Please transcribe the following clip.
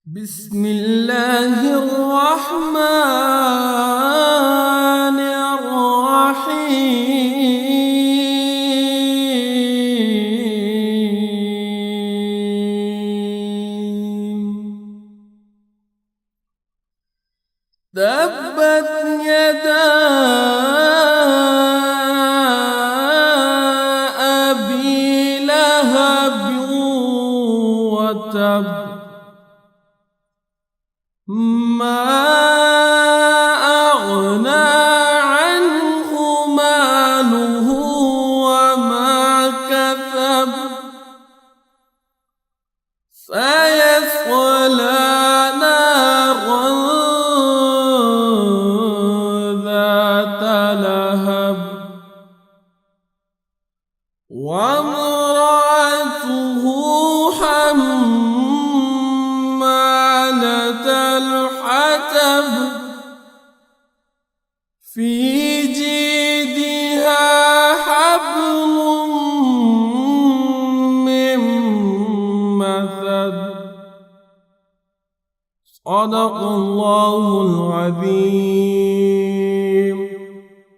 بسم الله الرحمن الرحيم تبت يدا أبي لهب وتب ما أغنى عنه ماله وما كسب سيصلى نارا ذات لهب وامرأته حمالة الحطب في جيدها حبل من مسد صدق الله العظيم.